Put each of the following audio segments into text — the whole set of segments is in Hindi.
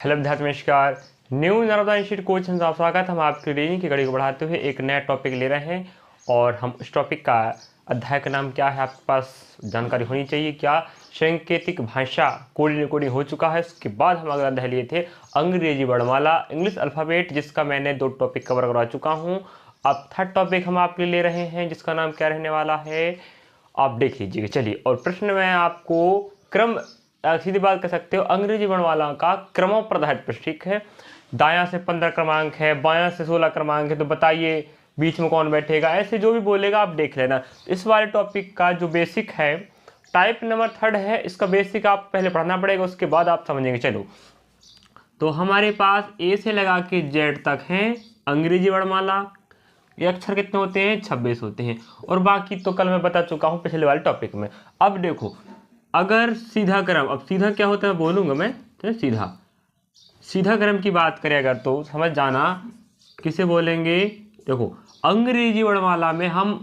हेलो विद्यार्थी नमस्कार। न्यू नर्मदा इंस्टीट्यूट कोचिंग में स्वागत। हम आपकी रीडिंग की कड़ी को बढ़ाते हुए एक नया टॉपिक ले रहे हैं और हम उस टॉपिक का अध्याय का नाम क्या है आपके पास जानकारी होनी चाहिए। क्या सांकेतिक भाषा कोडिंग रिकॉर्डिंग हो चुका है। उसके बाद हम अगला अध्याय लिए थे अंग्रेजी वर्णमाला इंग्लिश अल्फ़ाबेट, जिसका मैंने 2 टॉपिक कवर करवा चुका हूँ। अब 3rd टॉपिक हम आपके लिए ले रहे हैं जिसका नाम क्या रहने वाला है, आप देख लीजिएगा। चलिए, और प्रश्न में आपको क्रम सीधी बात कर सकते हो, अंग्रेजी वर्णमाला का क्रमोपधारित प्रतीक है। दायां से 15 क्रमांक है, बायां से 16 क्रमांक है, तो बताइए बीच में कौन बैठेगा। ऐसे जो भी बोलेगा आप देख लेना। इस वाले टॉपिक का जो बेसिक है, टाइप नंबर 3rd है, इसका बेसिक आप पहले पढ़ना पड़ेगा, उसके बाद आप समझेंगे। चलो, तो हमारे पास ए से लगा के जेड तक है अंग्रेजी वर्णमाला। ये अक्षर कितने होते हैं? 26 होते हैं। और बाकी तो कल मैं बता चुका हूँ पिछले वाले टॉपिक में। अब देखो, अगर सीधा क्रम, अब सीधा क्या होता है बोलूंगा मैं, तो सीधा क्रम की बात करें अगर, तो समझ जाना किसे बोलेंगे। देखो, अंग्रेजी वर्णमाला में हम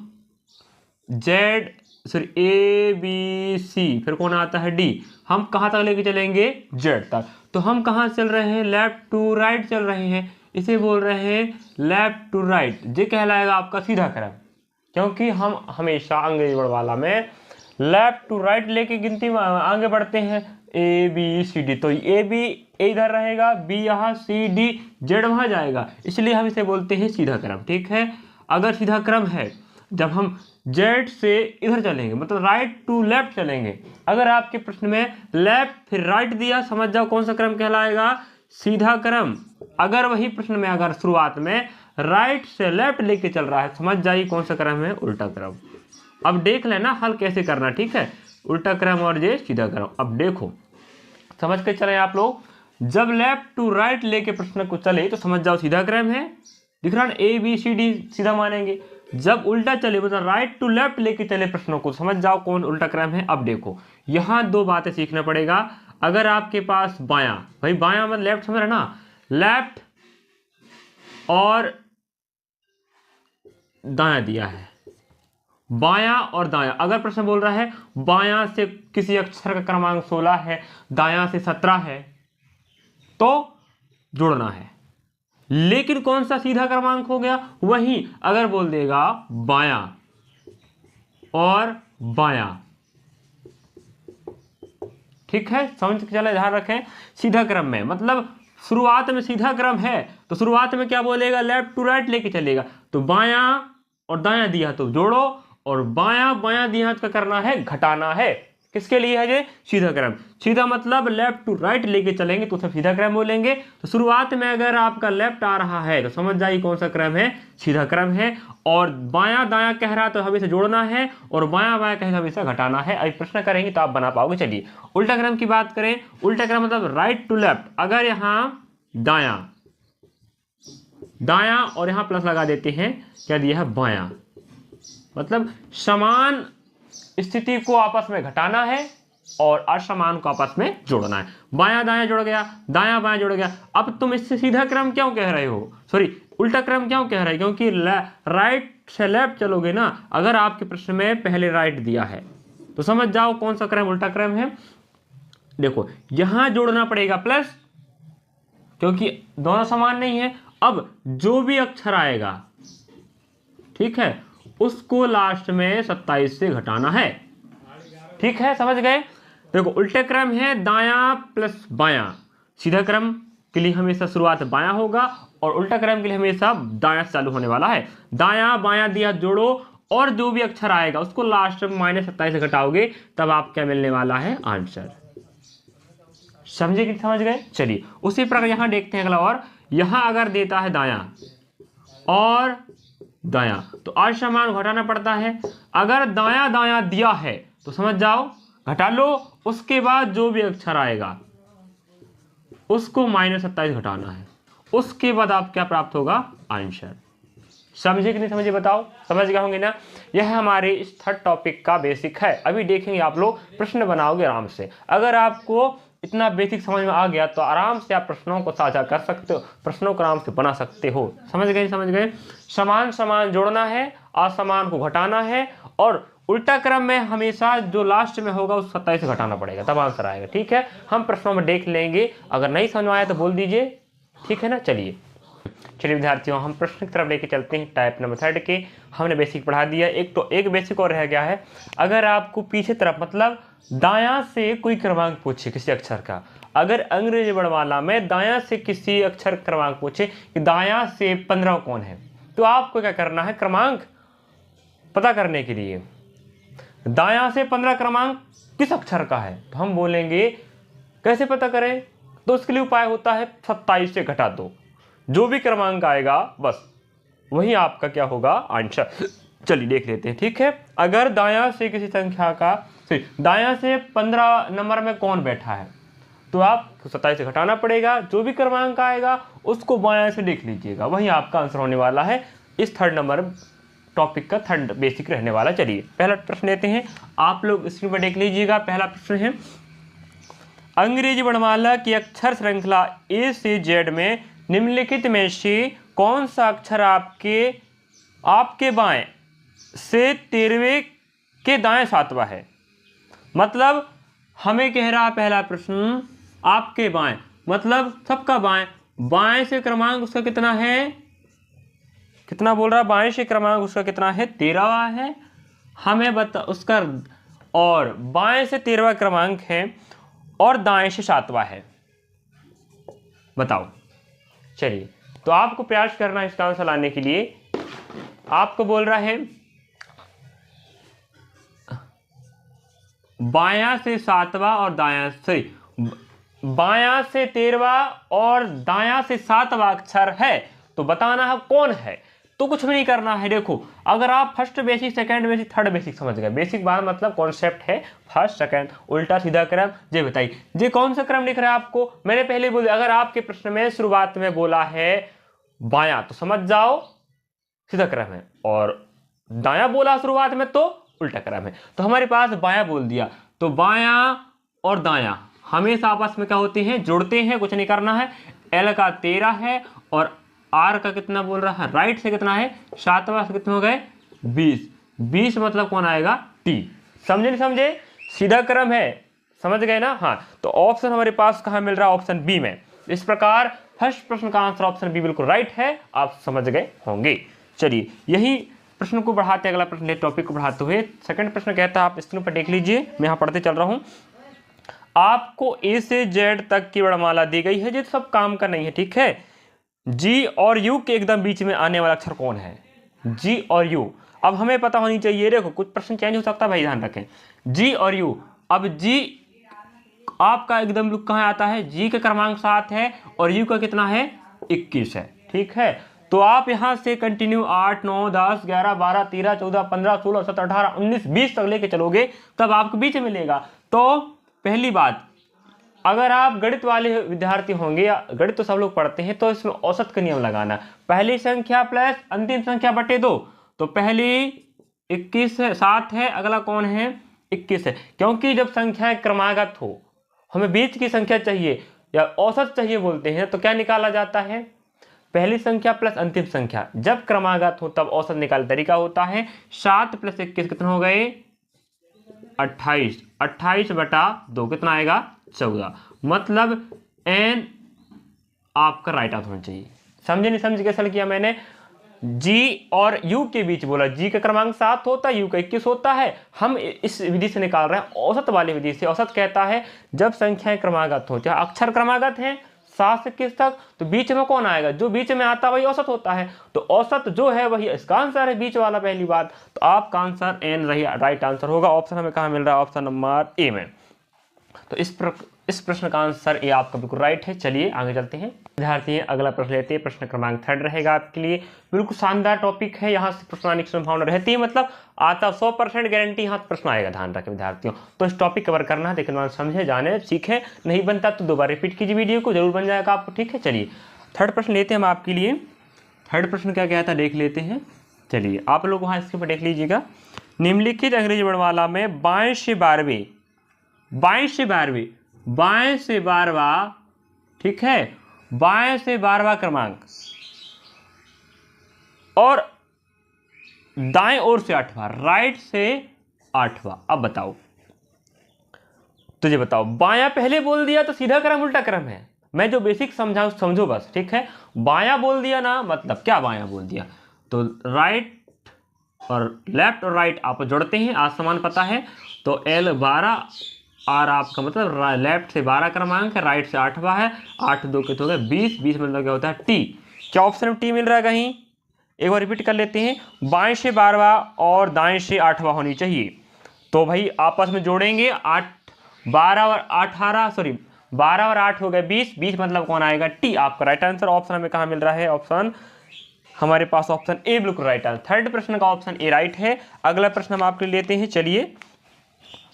Z sorry A B C, फिर कौन आता है डी, हम कहाँ तक लेके चलेंगे? जेड तक। तो हम कहाँ चल रहे हैं? लेफ्ट टू राइट चल रहे हैं, इसे बोल रहे हैं लेफ्ट टू राइट। ये कहलाएगा आपका सीधा क्रम, क्योंकि हम हमेशा अंग्रेजी वर्णमाला में लेफ्ट टू राइट लेके गिनती में आगे बढ़ते हैं। ए बी सी डी, तो ए बी इधर रहेगा, बी यहाँ, सी डी जेड वहाँ जाएगा, इसलिए हम इसे बोलते हैं सीधा क्रम। ठीक है, अगर सीधा क्रम है जब हम जेड से इधर चलेंगे, मतलब राइट टू लेफ्ट चलेंगे। अगर आपके प्रश्न में लेफ्ट फिर राइट दिया, समझ जाओ कौन सा क्रम कहलाएगा? सीधा क्रम। अगर वही प्रश्न में अगर शुरुआत में राइट से लेफ्ट लेके चल रहा है, समझ जाइए कौन सा क्रम है? उल्टा क्रम। अब देख लेना हल कैसे करना, ठीक है? उल्टा क्रम और ये सीधा क्रम। अब देखो, समझ के चले आप लोग, जब लेफ्ट टू राइट लेके प्रश्न को चले तो समझ जाओ सीधा क्रम है। दिख रहा है ए बी सी डी सीधा मानेंगे। जब उल्टा चले, मतलब राइट टू लेफ्ट लेके चले प्रश्नों को, समझ जाओ कौन उल्टा क्रम है। अब देखो, यहाँ 2 बातें सीखना पड़ेगा। अगर आपके पास बायां, भाई बायां मतलब लेफ्ट, समझ रहे ना, लेफ्ट और दायां दिया है, बायां और दायां। अगर प्रश्न बोल रहा है बायां से किसी अक्षर का क्रमांक 16 है, दायां से 17 है, तो जोड़ना है। लेकिन कौन सा सीधा क्रमांक हो गया? वही अगर बोल देगा बायां और बायां, ठीक है, समझ के चले, ध्यान रखें। सीधा क्रम में मतलब शुरुआत में सीधा क्रम है तो शुरुआत में क्या बोलेगा? लेफ्ट टू राइट लेके चलेगा। तो बायां और दायां दिया तो जोड़ो, और बायां बायां दिया का करना है, घटाना है। किसके लिए है ये? सीधा क्रम। सीधा मतलब लेफ्ट टू राइट लेके चलेंगे तो उसे सीधा क्रम बोलेंगे। तो शुरुआत में अगर आपका लेफ्ट आ रहा है तो समझ जाइए कौन सा क्रम है? सीधा क्रम है। और बायां दायां कह रहा है तो हमें जोड़ना है, और बायां बायां कहेगा हमेशा घटाना है। अभी प्रश्न करेंगे तो आप बना पाओगे। चलिए, उल्टा क्रम की बात करें। उल्टा क्रम मतलब राइट टू लेफ्ट। अगर यहाँ दायां दायां और यहां प्लस लगा देते हैं, क्या दिया है? बायां, मतलब समान स्थिति को आपस में घटाना है और असमान को आपस में जोड़ना है। बायां दायां जुड़ गया, दायां बायां जुड़ गया। अब तुम इससे सीधा क्रम क्यों कह रहे हो, सॉरी उल्टा क्रम क्यों कह रहे हो? क्योंकि राइट से लेफ्ट चलोगे ना। अगर आपके प्रश्न में पहले राइट दिया है तो समझ जाओ कौन सा क्रम उल्टा क्रम है। देखो, यहां जोड़ना पड़ेगा प्लस, क्योंकि दोनों समान नहीं है। अब जो भी अक्षर आएगा, ठीक है, उसको लास्ट में 27 से घटाना है। ठीक है, समझ गए? देखो, उल्टे क्रम है दायां प्लस बायां। सीधा क्रम के लिए हमेशा शुरुआत बायां होगा, और उल्टा क्रम के लिए हमेशा दायां से चालू होने वाला है। दायां बायां दिया जोड़ो, और जो भी अक्षर आएगा उसको लास्ट में -27 से घटाओगे, तब आप क्या मिलने वाला है? आंसर। समझे कि समझ गए? चलिए, उसी प्रकार यहां देखते हैं अगला। और यहां अगर देता है दायां और दायां तो असमान घटाना पड़ता है। अगर दायां दायां दिया है तो समझ जाओ घटा लो, उसके बाद जो भी अक्षर आएगा उसको -27 घटाना है, उसके बाद आप क्या प्राप्त होगा? आंसर। समझे कि नहीं समझे? बताओ, समझ गए होंगे ना? यह हमारे इस 3rd टॉपिक का बेसिक है। अभी देखेंगे आप लोग प्रश्न बनाओगे आराम से। अगर आपको इतना बेसिक समझ में आ गया तो आराम से आप प्रश्नों को साझा कर सकते हो, प्रश्नों को आराम से बना सकते हो। समझ गए? समझ गए? समान समान जोड़ना है, असमान को घटाना है, और उल्टा क्रम में हमेशा जो लास्ट में होगा उस 27 से घटाना पड़ेगा, तब आंसर आएगा। ठीक है, हम प्रश्नों में देख लेंगे, अगर नहीं समझ में आया तो बोल दीजिए। ठीक है ना, चलिए विद्यार्थियों हम प्रश्न की तरफ लेके चलते हैं। टाइप नंबर 3 के हमने बेसिक पढ़ा दिया, एक बेसिक और रह गया है। अगर आपको पीछे तरफ मतलब दायां से कोई क्रमांक पूछे किसी अक्षर का, अगर अंग्रेजी वर्णमाला में दायां से किसी अक्षर क्रमांक पूछे कि दायां से 15 कौन है, तो आपको क्या करना है, क्रमांक पता करने के लिए दायां से 15 क्रमांक किस अक्षर का है, तो हम बोलेंगे कैसे पता करें, तो उसके लिए उपाय होता है 27 से घटा दो, जो भी क्रमांक आएगा बस वही आपका क्या होगा, आंसर। चलिए देख लेते हैं। ठीक है, अगर दायां से किसी संख्या का दायां से 15 नंबर में कौन बैठा है, तो आप 27 से घटाना पड़ेगा, जो भी क्रमांक आएगा उसको बायां से देख लीजिएगा, वही आपका आंसर होने वाला है। इस 3rd नंबर टॉपिक का 3rd बेसिक रहने वाला। चलिए पहला प्रश्न लेते हैं, आप लोग स्क्रीन पर देख लीजिएगा। पहला प्रश्न है, अंग्रेजी वर्णमाला की अक्षर श्रृंखला ए से जेड में निम्नलिखित में से कौन सा अक्षर आपके बाएं से 13वें के दाएं 7वां है। मतलब हमें कह रहा पहला प्रश्न आपके बाएं, मतलब सबका बाएं, बाएं से क्रमांक उसका कितना है, कितना बोल रहा, बाएं से क्रमांक उसका कितना है, 13वां है। हमें बता उसका, और बाएं से 13वां क्रमांक है और दाएं से 7वां है, बताओ। चलिए तो आपको प्रयास करना है इसका आंसर लाने के लिए। आपको बोल रहा है बायां से 7वां और दायां से, बायां से 13वां और दायां से 7वां अक्षर है, तो बताना है कौन है। तो कुछ भी नहीं करना है, देखो अगर आप first basic, second basic, third basic समझ गए, बेसिक बात मतलब कॉन्सेप्ट है फर्स्ट सेकंड, उल्टा सीधा क्रम, ये बताइए ये कौन सा क्रम दिख रहा है आपको। मैंने पहले बोला, अगर आपके प्रश्न में शुरुआत में बोला है बायां तो समझ जाओ सीधा क्रम है, और दायां बोला शुरुआत में तो उल्टा क्रम है। तो हमारे पास बायां बोल दिया, तो बायां और दायां हमेशा आपस में क्या होते हैं, जुड़ते हैं, कुछ नहीं करना है। एल का 13 है और आर का कितना बोल रहा है, राइट से कितना है, 7वां से कितने हो गए, 20। 20 मतलब कौन आएगा, टी। समझे नहीं समझे, सीधा क्रम है, समझ गए ना। हाँ, तो ऑप्शन हमारे पास कहाँ मिल रहा है, ऑप्शन बी में। इस प्रकार फर्स्ट प्रश्न का आंसर ऑप्शन बी बिल्कुल राइट है, आप समझ गए होंगे। चलिए यही प्रश्न को बढ़ाते, अगला प्रश्न टॉपिक को बढ़ाते हुए सेकंड प्रश्न कहता है, आप स्क्रीन पर देख लीजिए, मैं यहाँ पढ़ते चल रहा हूँ। आपको ए से जेड तक की वर्णमाला दी गई है, ये सब काम का नहीं है, ठीक है। जी और यू के एकदम बीच में आने वाला अक्षर कौन है, जी और यू। अब हमें पता होनी चाहिए, देखो कुछ प्रश्न चेंज हो सकता है भाई, ध्यान रखें। जी और यू, अब जी आपका एकदम लुक कहाँ आता है, जी का क्रमांक 7 है और यू का कितना है, 21 है, ठीक है। तो आप यहां से कंटिन्यू 8, 9, 10, 11, 12, 13, 14, 15, 16, 17, 18, 19, 20 तक लेके चलोगे, तब आपको बीच मिलेगा। तो पहली बात, अगर आप गणित वाले विद्यार्थी होंगे, या गणित तो सब लोग पढ़ते हैं, तो इसमें औसत का नियम लगाना, पहली संख्या प्लस अंतिम संख्या बटे 2। तो पहली 21 है, 7 है, अगला कौन है, 21 है। क्योंकि जब संख्या क्रमागत हो, हमें बीच की संख्या चाहिए या औसत चाहिए बोलते हैं, तो क्या निकाला जाता है, पहली संख्या प्लस अंतिम संख्या। जब क्रमागत हो तब औसत निकाल तरीका होता है 7 + 21 कितना हो गए, 28। 28 बटा 2 कितना आएगा, 14। मतलब n आपका राइट आंसर होना चाहिए। समझे नहीं समझे कैसा किया मैंने, जी और यू के बीच बोला, जी का क्रमांक 7 होता है, यू का 21 होता है। हम इस विधि से निकाल रहे हैं औसत वाली विधि से। औसत कहता है जब संख्याएं क्रमागत हो, चाहे अक्षर क्रमागत हैं 7 से 21 तक, तो बीच में कौन आएगा, जो बीच में आता है वही औसत होता है। तो औसत जो है वही इसका आंसर है, बीच वाला पहली बात। तो आपका आंसर एन रही राइट आंसर होगा। ऑप्शन हमें कहाँ मिल रहा है, ऑप्शन नंबर ए में। तो इस प्रश्न का आंसर ए आपका बिल्कुल राइट है। चलिए आगे चलते हैं विद्यार्थी, अगला प्रश्न लेते हैं। प्रश्न क्रमांक 3 रहेगा आपके लिए, बिल्कुल शानदार टॉपिक है, यहाँ से प्रश्न आने की संभावना रहती है, मतलब आता 100% गारंटी यहाँ प्रश्न आएगा, ध्यान रखें विद्यार्थियों। तो इस टॉपिक कवर करना है, लेकिन समझे, जाने, सीखें, नहीं बनता तो दोबारा रिपीट कीजिए वीडियो को, जरूर बन जाएगा आपको, ठीक है। चलिए 3rd प्रश्न लेते हैं हम आपके लिए। 3rd प्रश्न क्या कहता है देख लेते हैं। चलिए आप लोग वहाँ इसके ऊपर देख लीजिएगा। निम्नलिखित अंग्रेजी वर्णमाला में बाएं से 12वें, बाएं से 12वां, ठीक है, बाएं से 12वां क्रमांक और दाएं ओर से 8वां, राइट से 8वां। अब बताओ, तुझे बताओ, बायां पहले बोल दिया तो सीधा क्रम उल्टा क्रम है। मैं जो बेसिक समझाऊं समझो बस, ठीक है। बायां बोल दिया ना, मतलब क्या बायां बोल दिया, तो राइट और लेफ्ट और राइट आप जोड़ते हैं, आज समान पता है, तो L12 आर आपका मतलब लेफ्ट से 12 क्रमांक है, राइट से 8वां है, 8 2 के तो हो गए 20, 20 मतलब क्या होता है टी। क्या ऑप्शन में टी मिल रहा है कहीं? एक बार रिपीट कर लेते हैं, बाएं से 12वां और दाएं से 8वां होनी चाहिए। तो भाई आपस में जोड़ेंगे, 8 12 और 18 सॉरी 12 और 8 हो गए 20, 20 मतलब कौन आएगा टी। आपका राइट आंसर ऑप्शन हमें कहाँ मिल रहा है? ऑप्शन हमारे पास ऑप्शन ए बिल्कुल राइट आंसर। थर्ड प्रश्न का ऑप्शन ए राइट है। अगला प्रश्न हम आपके लिए लेते हैं, चलिए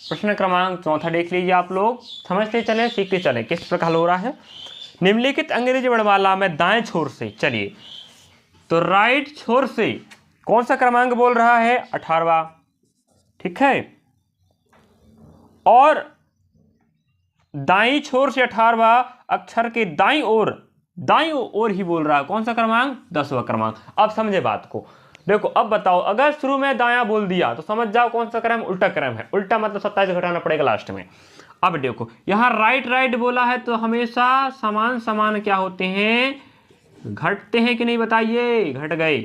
प्रश्न क्रमांक 4 देख लीजिए। आप लोग समझते चले, सीखते चले किस प्रकार हो रहा है। निम्नलिखित अंग्रेजी वर्णमाला में दाएं छोर से, चलिए तो राइट छोर से कौन सा क्रमांक बोल रहा है? 18वां, ठीक है। और दाईं छोर से 18वां अक्षर के दाईं ओर ही बोल रहा है कौन सा क्रमांक? 10वां क्रमांक। अब समझे बात को, देखो अब बताओ, अगर शुरू में दायां बोल दिया तो समझ जाओ कौन सा क्रम? उल्टा क्रम है। उल्टा मतलब 27 घटाना पड़ेगा लास्ट में। अब देखो यहां राइट राइट बोला है तो हमेशा समान समान क्या होते हैं? घटते हैं कि नहीं बताइए? घट गए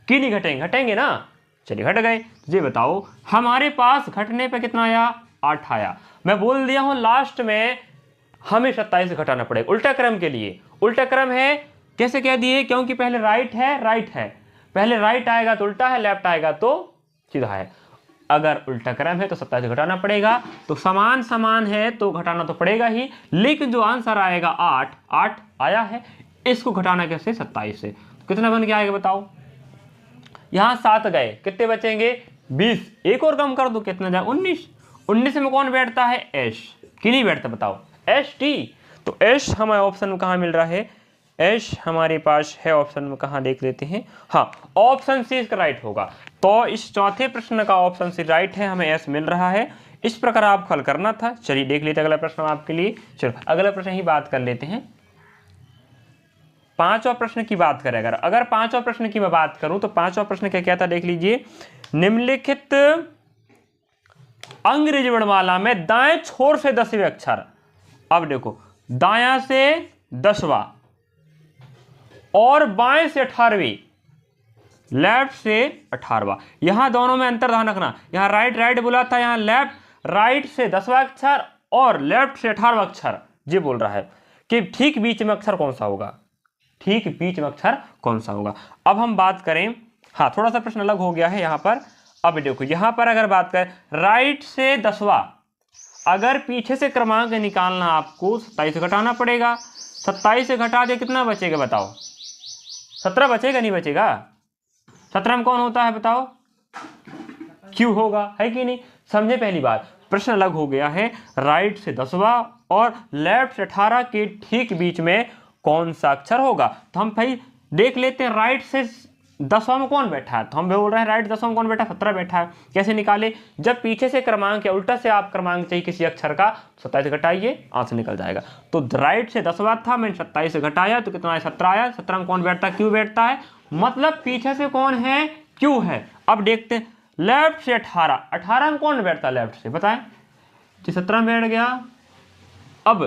कि नहीं घटेंगे? घटेंगे ना, चलिए घट गए। ये बताओ हमारे पास घटने पे कितना आया? 8 आया। मैं बोल दिया हूं लास्ट में हमें 27 घटाना पड़ेगा उल्टा क्रम के लिए। उल्टा क्रम है कैसे कह दिए? क्योंकि पहले राइट है, पहले राइट आएगा तो उल्टा है, लेफ्ट आएगा तो सीधा है। अगर उल्टा क्रम है तो 27 घटाना पड़ेगा, तो समान समान है तो घटाना तो पड़ेगा ही। लेकिन जो आंसर आएगा 8 आया है, इसको घटाना कैसे? 27 से। तो कितना बन के आएगा बताओ? यहां 7 गए, कितने बचेंगे? 20। एक और कम कर दो, कितना जाए? 19। 19 में कौन बैठता है? एश। कि नहीं बैठता बताओ? S T. तो एश हमारे ऑप्शन में कहां मिल रहा है? एश हमारे पास है ऑप्शन में, कहां देख लेते हैं। हाँ, ऑप्शन सी इसका राइट होगा। तो इस चौथे प्रश्न का ऑप्शन सी राइट है, हमें एस मिल रहा है। इस प्रकार आप हल करना था। चलिए देख लेते अगला प्रश्न आपके लिए। चलो अगला प्रश्न ही बात कर लेते हैं। पांचवा प्रश्न की बात करें, अगर पांचवा प्रश्न की मैं बात करूं तो पांचवा प्रश्न क्या था देख लीजिए। निम्नलिखित अंग्रेजी वर्णमाला में दाएं छोर से 10वें अक्षर। अब देखो दायां से 10वां और बाएं से 18वीं, लेफ्ट से 18वां। यहां दोनों में अंतर ध्यान रखना। यहां राइट राइट बोला था, यहां लेफ्ट राइट से 10वां अक्षर और लेफ्ट से 18वां अक्षर। ये बोल रहा है कि ठीक बीच में अक्षर कौन सा होगा? ठीक बीच में अक्षर कौन सा होगा? अब हम बात करें, हाँ थोड़ा सा प्रश्न अलग हो गया है यहां पर। अब देखो यहां पर अगर बात करें राइट से 10वां, अगर पीछे से क्रमांक निकालना आपको 27 से घटाना पड़ेगा। 27 से घटा दे कितना बचेगा बताओ? 17 बचेगा नहीं बचेगा? 17 में कौन होता है बताओ? क्यू होगा, है कि नहीं? समझे पहली बात, प्रश्न अलग हो गया है। राइट से 10वां और लेफ्ट से 18 के ठीक बीच में कौन सा अक्षर होगा? तो हम भाई देख लेते हैं, राइट से 10वां में कौन बैठा है? तो हम बोल रहे हैं राइट 10वां में कौन बैठा है? 17 बैठा है। कैसे निकाले? जब पीछे से क्रमांक या उल्टा से आप क्रमांक चाहिए किसी अक्षर का, 27 घटाइए, आंसर निकल जाएगा। तो राइट से 10वां था, मैंने 27 से घटाया तो कितना आया? 17 आया। 17 में कौन बैठता है? क्यू बैठता है। मतलब पीछे से कौन है? क्यू है। अब देखते हैं लेफ्ट से 18, 18 में कौन बैठता है लेफ्ट से? बताएं। 17 में बैठ गया। अब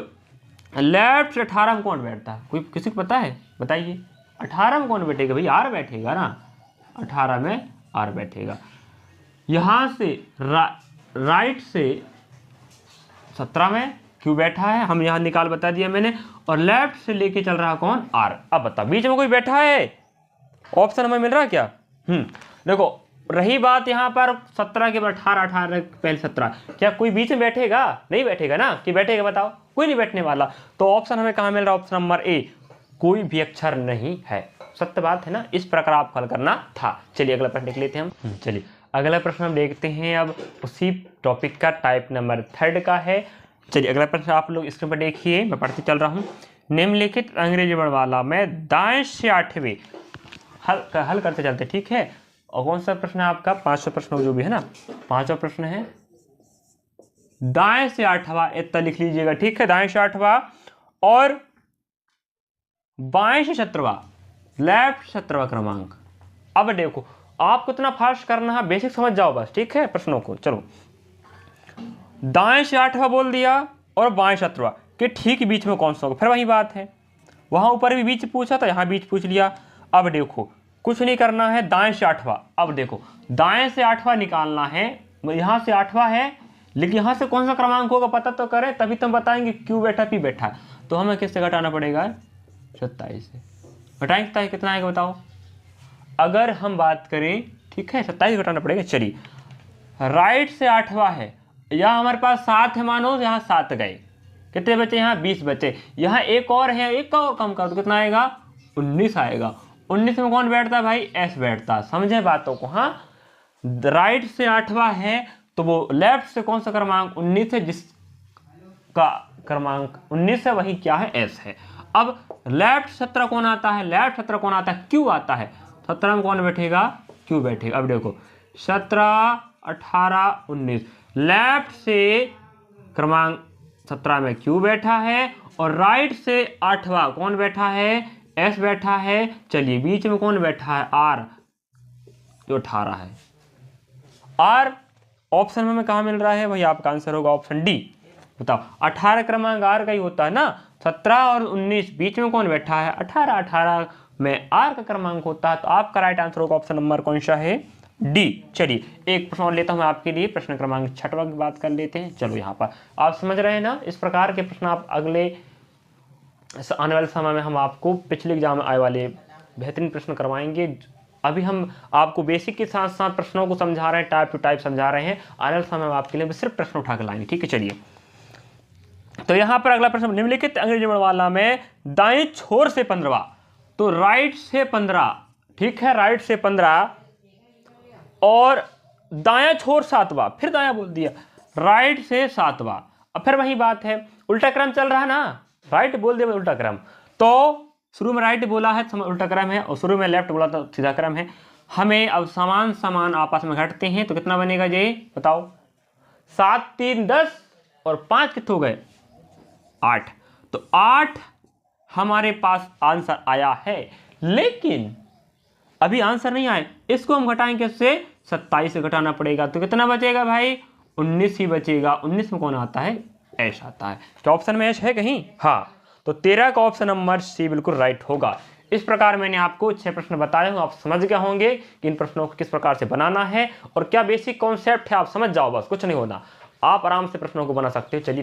लेफ्ट से 18 में कौन बैठता है? कोई किसी को पता है? बताइए। 18 में कौन बैठेगा भाई? आर बैठेगा ना। 18 में आर बैठेगा। यहां से राइट से 17 में क्यू बैठा है, हम यहां निकाल बता दिया मैंने। और लेफ्ट से लेके चल रहा कौन? आर। अब बता बीच में कोई बैठा है? ऑप्शन हमें मिल रहा है क्या? देखो रही बात यहां पर 17 के बाद 18, 18 पहले 17, क्या कोई बीच में बैठेगा? नहीं बैठेगा ना। कि बैठेगा बताओ? कोई नहीं बैठने वाला। तो ऑप्शन हमें कहां मिल रहा है? ऑप्शन नंबर ए, कोई भी अक्षर नहीं है। सत्य बात है ना। इस प्रकार आप हल करना था। चलिए अगला प्रश्न देख लेते हैं हम। चलिए अगला प्रश्न हम देखते हैं अब उसी टॉपिक का, टाइप नंबर 3 का है। चलिए अगला प्रश्न आप लोग स्क्रीन पर देखिए, मैं पढ़ते चल रहा हूँ। निम्नलिखित अंग्रेजी वर्णमाला में दाएं से 8वें हल करते चलते, ठीक है। और कौन सा प्रश्न है आपका? 5वां प्रश्न जो भी है ना, 5वां प्रश्न है दाएं से 8वां। इतना लिख लीजिएगा, ठीक है। दाएं से 8वां और बाएं से 17वां, लेफ्ट 17वां क्रमांक। अब देखो आपको इतना फास्ट करना है, बेसिक समझ जाओ बस, ठीक है प्रश्नों को। चलो, दाएं से 8वां बोल दिया और बाएं से 17वां के ठीक बीच में कौन सा होगा। फिर वही बात है, वहां ऊपर भी बीच पूछा था, यहाँ बीच पूछ लिया। अब देखो कुछ नहीं करना है, दाएं से 8वां। अब देखो दाएं से 8वां निकालना है, यहाँ से 8वां है, लेकिन यहाँ से कौन सा क्रमांक होगा पता तो करें, तभी तुम बताएंगे क्यू बैठा पी बैठा। तो हमें किससे घटाना पड़ेगा, 27 से। घटाएंगे 27 कितना आएगा बताओ। अगर हम बात करें, ठीक है 27 घटाना पड़ेगा। चलिए, राइट से 8वां है, यहाँ हमारे पास 7 है, मानो यहाँ 7 गए, कितने बचे यहाँ 20 बचे। यहाँ एक और है, एक का और कम कर दो, कितना आएगा 19 आएगा। 19 में कौन बैठता है भाई, एस बैठता है। समझे बातों को। हाँ, राइट से 8वां है तो वो लेफ्ट से कौन सा क्रमांक 19 है, जिसका क्रमांक 19 है वही क्या है, एस है। अब लेफ्ट 17 कौन आता है, लेफ्ट 17 कौन आता है, क्यू आता है। 17 में कौन बैठेगा, क्यू बैठेगा। अब देखो 17 18 19, लेफ्ट से क्रमांक 17 में क्यू बैठा है और राइट से 8वां कौन बैठा है, एस बैठा है। चलिए, बीच में कौन बैठा है, आर, जो 18 है। आर ऑप्शन में हमें कहाँ मिल रहा है, वही आपका आंसर होगा ऑप्शन डी। बताओ, 18 क्रमांक आर का ही होता है ना, 17 और 19 बीच में कौन बैठा है, 18। 18 में आर का क्रमांक होता है, तो आपका राइट आंसर होगा ऑप्शन नंबर कौन सा है, डी। चलिए, एक प्रश्न और लेता हूं आपके लिए, प्रश्न क्रमांक 6वां की बात कर लेते हैं। चलो, यहाँ पर आप समझ रहे हैं ना, इस प्रकार के प्रश्न आप अगले आने वाले समय में हम आपको पिछले एग्जाम में आए वाले बेहतरीन प्रश्न करवाएंगे। अभी हम आपको बेसिक के साथ साथ प्रश्नों को समझा रहे हैं, टाइप टू टाइप समझा रहे हैं। आने वाले समय में आपके लिए सिर्फ प्रश्न उठा कर लाएंगे, ठीक है। चलिए, तो यहाँ पर अगला प्रश्न, निम्नलिखित अंग्रेजी वर्णमाला में दाएं छोर से 15वां, तो राइट से 15, ठीक है, राइट से 15 और दायां छोर 7वां, फिर दायां बोल दिया, राइट से 7वां। अब फिर वही बात है, उल्टा क्रम चल रहा है ना, राइट बोल दिया उल्टा क्रम, तो शुरू में राइट बोला है उल्टा क्रम है, और शुरू में लेफ्ट बोला तो सीधा क्रम है। हमें अब समान समान आपस में घटते हैं, तो कितना बनेगा जी बताओ, 7 3 10 और 5 कितने हो गए, 8। तो 8 हमारे पास आंसर आया है, लेकिन अभी आंसर नहीं आए, इसको हम घटाएंगे किससे, 27 से घटाना पड़ेगा। तो कितना बचेगा भाई, 19 ही बचेगा। 19 में कौन आता है, एस आता है। क्या ऑप्शन में एस है कहीं, हाँ, तो 13 का ऑप्शन नंबर सी बिल्कुल राइट होगा। इस प्रकार मैंने आपको 6 प्रश्न बताए हूँ, आप समझ गए होंगे कि इन प्रश्नों को किस प्रकार से बनाना है और क्या बेसिक कॉन्सेप्ट है, आप समझ जाओ बस, कुछ नहीं होना, आप आराम से प्रश्नों को बना सकते हो। चलिए।